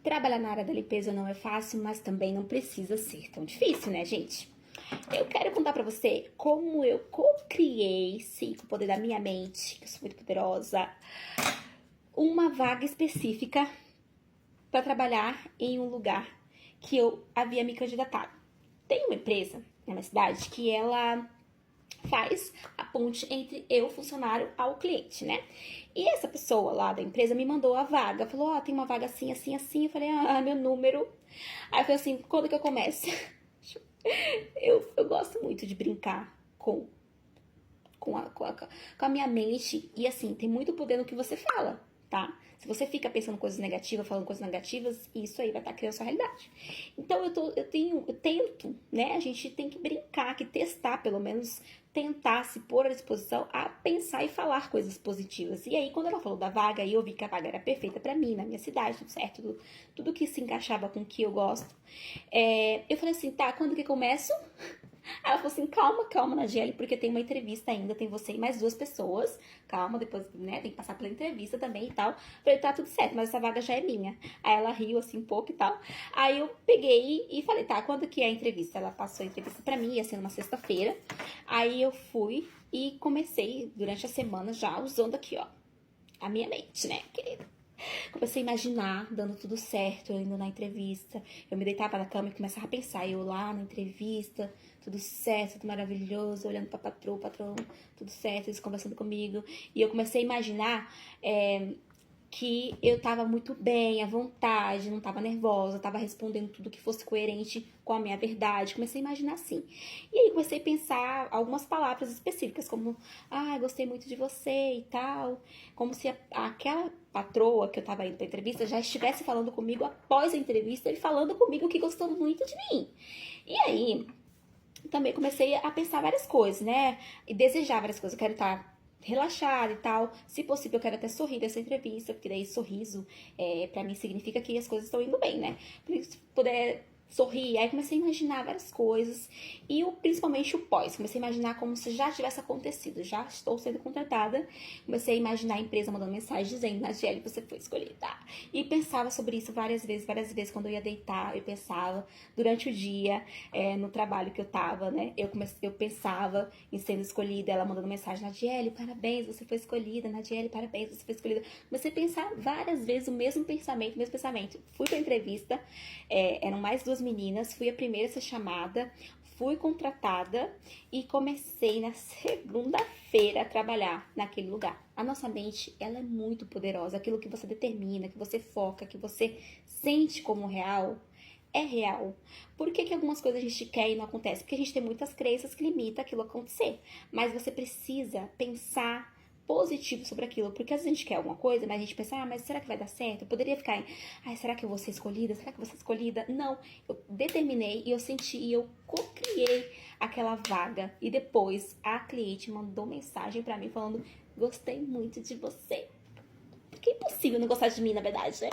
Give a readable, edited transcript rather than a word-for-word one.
Trabalhar na área da limpeza não é fácil, mas também não precisa ser tão difícil, né, gente? Eu quero contar pra você como eu co-criei, sim, com o poder da minha mente, que eu sou muito poderosa, uma vaga específica para trabalhar em um lugar que eu havia me candidatado. Tem uma empresa na minha cidade que ela faz a ponte entre eu, funcionário, ao cliente, né? E essa pessoa lá da empresa me mandou a vaga, falou, ó, tem uma vaga assim, assim, assim. Eu falei, meu número. Aí eu falei assim, quando que eu começo? Eu gosto muito de brincar com a minha mente. E assim, tem muito poder no que você fala, tá? Se você fica pensando coisas negativas, falando coisas negativas, isso aí vai estar criando sua realidade. Então eu tento, né? A gente tem que brincar, que testar, pelo menos tentar se pôr à disposição a pensar e falar coisas positivas. E aí, quando ela falou da vaga, aí eu vi que a vaga era perfeita pra mim, na minha cidade, tudo certo, tudo que se encaixava com o que eu gosto. Eu falei assim, tá, quando que começo? Ela falou assim, calma, calma, Nageli, porque tem uma entrevista ainda, tem você e mais 2 pessoas. Calma, depois, né, tem que passar pela entrevista também e tal. Falei, tá tudo certo, mas essa vaga já é minha. Aí ela riu assim um pouco e tal. Aí eu peguei e falei, tá, quando que é a entrevista? Ela passou a entrevista pra mim, ia ser numa sexta-feira. Aí eu fui e comecei durante a semana já usando aqui, ó, a minha mente, né, querida? Comecei a imaginar, dando tudo certo, eu indo na entrevista. Eu me deitava na cama e começava a pensar, eu lá na entrevista, tudo certo, tudo maravilhoso, olhando pra patroa, patrão, tudo certo, eles conversando comigo. E eu comecei a imaginar que eu tava muito bem, à vontade, não tava nervosa, tava respondendo tudo que fosse coerente com a minha verdade. Comecei a imaginar assim. E aí comecei a pensar algumas palavras específicas, como, gostei muito de você e tal. Como se aquela patroa que eu tava indo pra entrevista já estivesse falando comigo após a entrevista e falando comigo que gostou muito de mim. E aí, também comecei a pensar várias coisas, né? E desejar várias coisas. Eu quero estar relaxada e tal. Se possível, eu quero até sorrir dessa entrevista, porque daí sorriso, pra mim, significa que as coisas estão indo bem, né? Se puder sorrir, aí comecei a imaginar várias coisas. E principalmente o pós. Comecei a imaginar como se já tivesse acontecido. Já estou sendo contratada. Comecei a imaginar a empresa mandando mensagem dizendo, Nageli, você foi escolhida. E pensava sobre isso várias vezes. Quando eu ia deitar, eu pensava. Durante o dia, no trabalho que eu tava, né? Eu pensava em sendo escolhida. Ela mandando mensagem, Nageli, parabéns, você foi escolhida. Nageli, parabéns, você foi escolhida. Comecei a pensar várias vezes o mesmo pensamento. Fui pra entrevista, eram mais 2 meninas, fui a primeira a ser chamada, fui contratada e comecei na segunda-feira a trabalhar naquele lugar. A nossa mente, ela é muito poderosa. Aquilo que você determina, que você foca, que você sente como real, é real. Por que algumas coisas a gente quer e não acontece? Porque a gente tem muitas crenças que limitam aquilo a acontecer. Mas você precisa pensar positivo sobre aquilo, porque às vezes a gente quer alguma coisa, mas a gente pensa, mas será que vai dar certo? Eu poderia ficar será que eu vou ser escolhida? Será que eu vou ser escolhida? Não, eu determinei e eu senti e eu co-criei aquela vaga. E depois a cliente mandou mensagem pra mim falando, gostei muito de você. Porque é impossível não gostar de mim, na verdade, né?